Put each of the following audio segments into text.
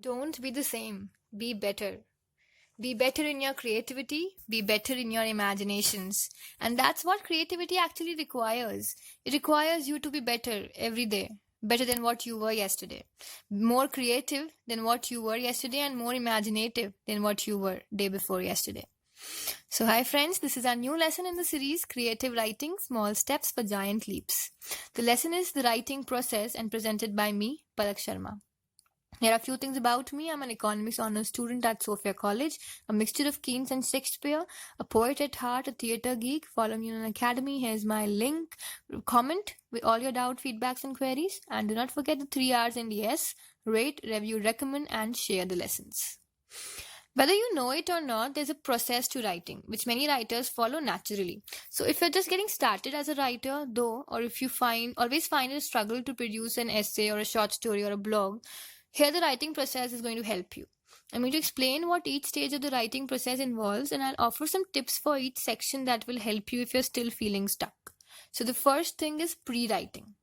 Don't be the same. Be better. Be better in your creativity, be better in your imaginations. And that's what creativity actually requires. It requires you to be better every day, better than what you were yesterday, more creative than what you were yesterday, and more imaginative than what you were day before yesterday. So, hi friends, this is our new lesson in the series Creative Writing Small Steps for Giant Leaps. The lesson is the writing process and presented by me, Palak Sharma. Here are a few things about me. I'm an economics honors student at Sophia College, a mixture of Keats and Shakespeare, a poet at heart, a theatre geek. Follow me on Unacademy. Here's my link. Comment with all your doubt, feedbacks, and queries. And do not forget the 3 R's and yes, rate, review, recommend, and share the lessons. Whether you know it or not, there's a process to writing, which many writers follow naturally. So if you're just getting started as a writer, though, or if you always find it a struggle to produce an essay or a short story or a blog, here the writing process is going to help you. I'm going to explain what each stage of the writing process involves, and I'll offer some tips for each section that will help you if you're still feeling stuck. So the first thing is pre-writing.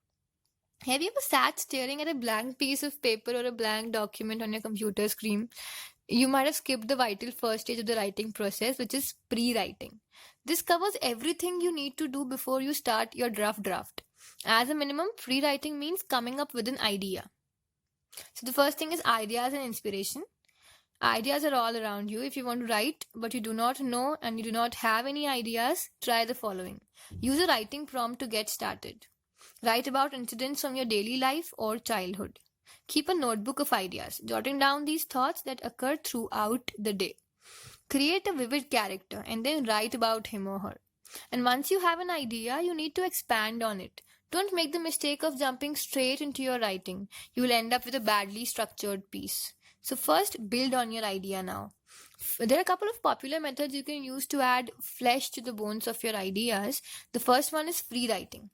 Have you ever sat staring at a blank piece of paper or a blank document on your computer screen? You might have skipped the vital first stage of the writing process, which is pre-writing. This covers everything you need to do before you start your draft. As a minimum, pre-writing means coming up with an idea. So the first thing is ideas and inspiration. Ideas are all around you. If you want to write but you do not know and you do not have any ideas, try the following. Use a writing prompt to get started. Write about incidents from your daily life or childhood. Keep a notebook of ideas, jotting down these thoughts that occur throughout the day. Create a vivid character and then write about him or her. And once you have an idea, you need to expand on it. Don't make the mistake of jumping straight into your writing. You will end up with a badly structured piece. So first, build on your idea now. There are a couple of popular methods you can use to add flesh to the bones of your ideas. The first one is free writing.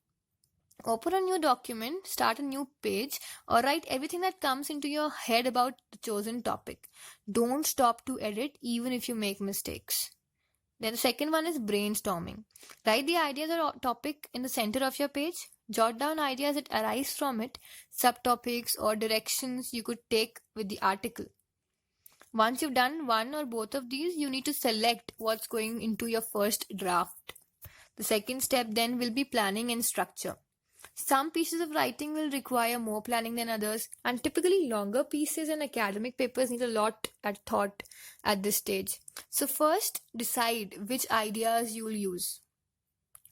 Open a new document, start a new page, or write everything that comes into your head about the chosen topic. Don't stop to edit even if you make mistakes. Then the second one is brainstorming. Write the ideas or topic in the center of your page. Jot down ideas that arise from it, subtopics or directions you could take with the article. Once you've done one or both of these, you need to select what's going into your first draft. The second step then will be planning and structure. Some pieces of writing will require more planning than others, and typically longer pieces and academic papers need a lot of thought at this stage. So first, decide which ideas you will use.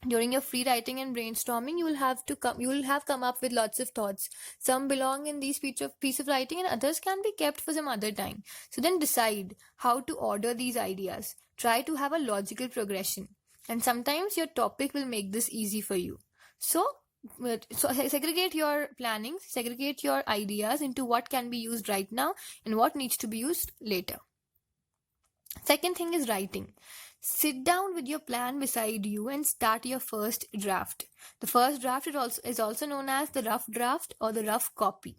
During your free writing and brainstorming, you will have come up with lots of thoughts. Some belong in these piece of writing, and others can be kept for some other time. So then decide how to order these ideas. Try to have a logical progression, and sometimes your topic will make this easy for you. So segregate your planning, segregate your ideas into what can be used right now and what needs to be used later. Second thing is writing. Sit down with your plan beside you and start your first draft. The first draft is also known as the rough draft or the rough copy.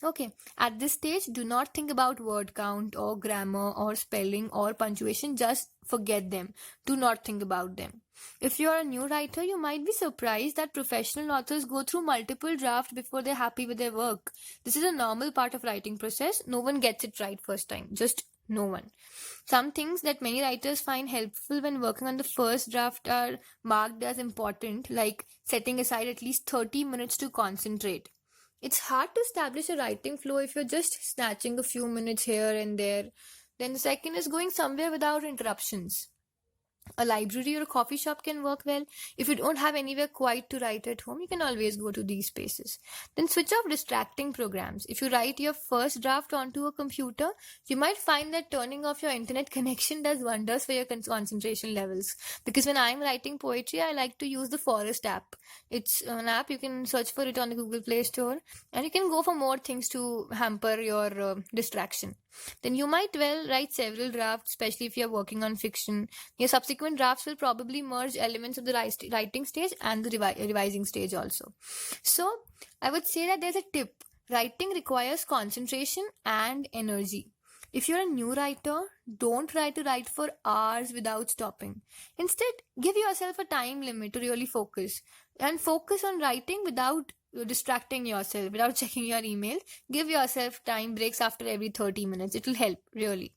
Okay, at this stage, do not think about word count or grammar or spelling or punctuation. Just forget them. Do not think about them. If you are a new writer, you might be surprised that professional authors go through multiple drafts before they're happy with their work. This is a normal part of writing process. No one gets it right first time. Just no one. Some things that many writers find helpful when working on the first draft are marked as important, like setting aside at least 30 minutes to concentrate. It's hard to establish a writing flow if you're just snatching a few minutes here and there. Then the second is going somewhere without interruptions. A library or a coffee shop can work well. If you don't have anywhere quiet to write at home, you can always go to these spaces. Then switch off distracting programs. If you write your first draft onto a computer, you might find that turning off your internet connection does wonders for your concentration levels. Because when I'm writing poetry, I like to use the Forest app. It's an app, you can search for it on the Google Play Store, and you can go for more things to hamper your distraction. Then you might well write several drafts, especially if you're working on fiction. Your subsequent drafts will probably merge elements of the writing stage and the revising stage also. So I would say that there's a tip. Writing requires concentration and energy. If you're a new writer, don't try to write for hours without stopping. Instead, give yourself a time limit to really focus. And focus on writing without distracting yourself, without checking your email. Give yourself time breaks after every 30 minutes. It will help, really.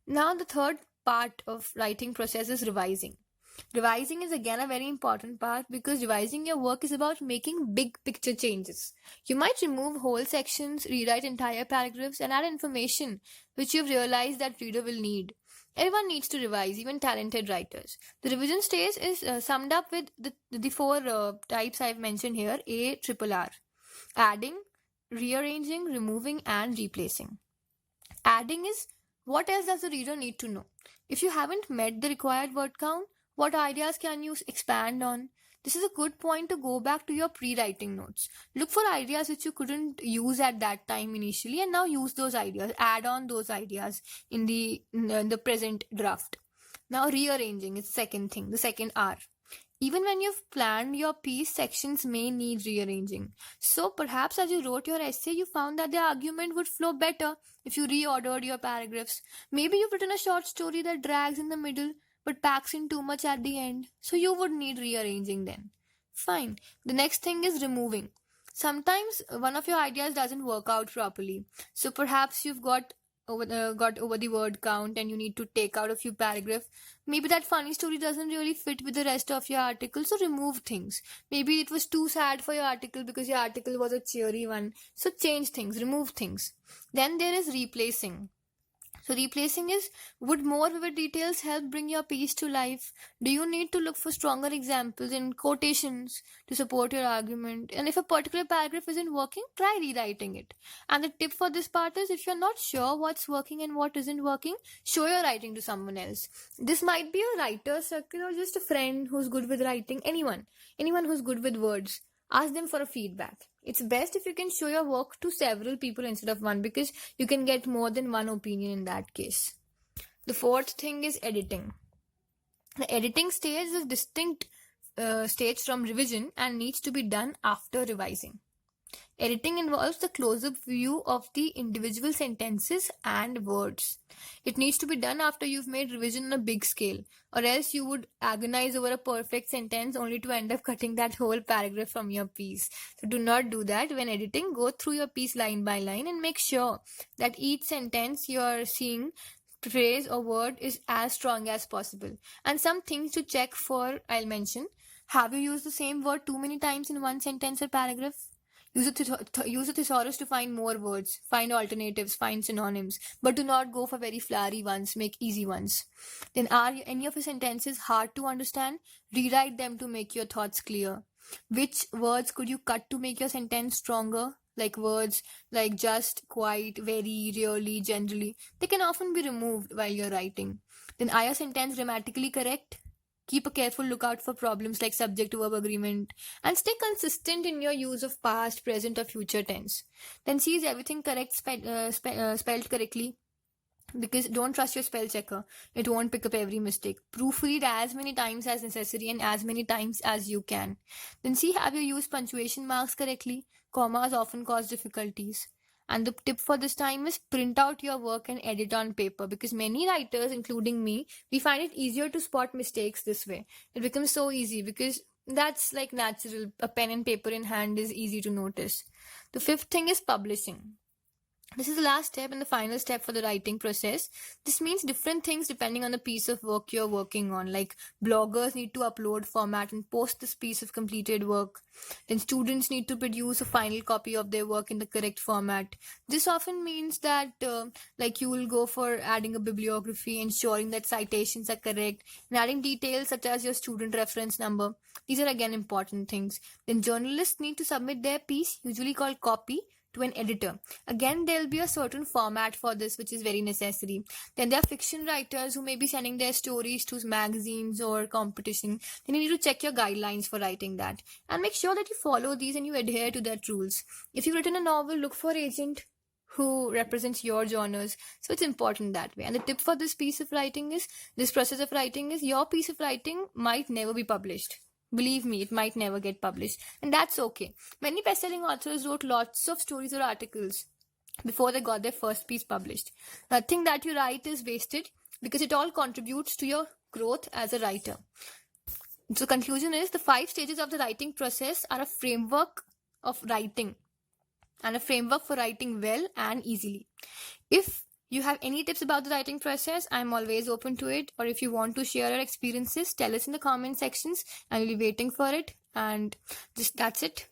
Now, the third part of writing process is revising. Revising is again a very important part because revising your work is about making big picture changes. You might remove whole sections, rewrite entire paragraphs, and add information which you've realized that reader will need. Everyone needs to revise, even talented writers. The revision stage is summed up with the four types I've mentioned here: ARRR: adding, rearranging, removing, and replacing. Adding is, what else does the reader need to know? If you haven't met the required word count, what ideas can you expand on? This is a good point to go back to your pre-writing notes. Look for ideas which you couldn't use at that time initially, and now use those ideas. Add on those ideas in the present draft. Now, rearranging is the second thing, the second R. Even when you've planned your piece, sections may need rearranging. So perhaps as you wrote your essay, you found that the argument would flow better if you reordered your paragraphs. Maybe you've written a short story that drags in the middle but packs in too much at the end, so you would need rearranging then. Fine. The next thing is removing. Sometimes one of your ideas doesn't work out properly, so perhaps you've got over the word count and you need to take out a few paragraphs. Maybe that funny story doesn't really fit with the rest of your article, so remove things. Maybe it was too sad for your article because your article was a cheery one, so change things, remove things. Then there is replacing. So replacing is, would more vivid details help bring your piece to life? Do you need to look for stronger examples and quotations to support your argument? And if a particular paragraph isn't working, try rewriting it. And the tip for this part is, if you're not sure what's working and what isn't working, show your writing to someone else. This might be a writer's circle or just a friend who's good with writing. Anyone who's good with words. Ask them for a feedback. It's best if you can show your work to several people instead of one, because you can get more than one opinion in that case. The fourth thing is editing. The editing stage is a distinct stage from revision and needs to be done after revising. Editing involves the close-up view of the individual sentences and words. It needs to be done after you've made revision on a big scale, or else you would agonize over a perfect sentence only to end up cutting that whole paragraph from your piece. So do not do that. When editing, go through your piece line by line and make sure that each sentence you're seeing, phrase or word, is as strong as possible. And some things to check for, I'll mention. Have you used the same word too many times in one sentence or paragraph? Use a thesaurus to find more words, find alternatives, find synonyms, but do not go for very flowery ones, make easy ones. Then, are any of your sentences hard to understand? Rewrite them to make your thoughts clear. Which words could you cut to make your sentence stronger? Like words like just, quite, very, really, generally. They can often be removed while you're writing. Then, are your sentence grammatically correct? Keep a careful lookout for problems like subject-verb agreement, and stay consistent in your use of past, present, or future tense. Then see, is everything correct, spelled correctly? Because don't trust your spell checker. It won't pick up every mistake. Proofread as many times as necessary and as many times as you can. Then see, have you used punctuation marks correctly? Commas often cause difficulties. And the tip for this time is, print out your work and edit on paper, because many writers, including me, we find it easier to spot mistakes this way. It becomes so easy because that's like natural. A pen and paper in hand is easy to notice. The fifth thing is publishing. This is the last step and the final step for the writing process. This means different things depending on the piece of work you're working on. Like bloggers need to upload, format, and post this piece of completed work. Then students need to produce a final copy of their work in the correct format. This often means that you will go for adding a bibliography, ensuring that citations are correct, and adding details such as your student reference number. These are again important things. Then journalists need to submit their piece, usually called copy, to an editor. Again, there will be a certain format for this, which is very necessary. Then there are fiction writers who may be sending their stories to magazines or competition. Then you need to check your guidelines for writing that and make sure that you follow these and you adhere to their rules. If you've written a novel, look for an agent who represents your genres. So it's important that way. And the tip for this process of writing is, your piece of writing might never be published. Believe me, it might never get published, and that's okay. Many best-selling authors wrote lots of stories or articles before they got their first piece published. Nothing that you write is wasted, because it all contributes to your growth as a writer. So conclusion is, the 5 stages of the writing process are a framework of writing and a framework for writing well and easily. If you have any tips about the writing process, I'm always open to it. Or if you want to share your experiences, tell us in the comment sections. I'll be waiting for it. And just that's it.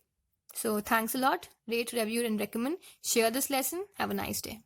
So thanks a lot. Rate, review, and recommend. Share this lesson. Have a nice day.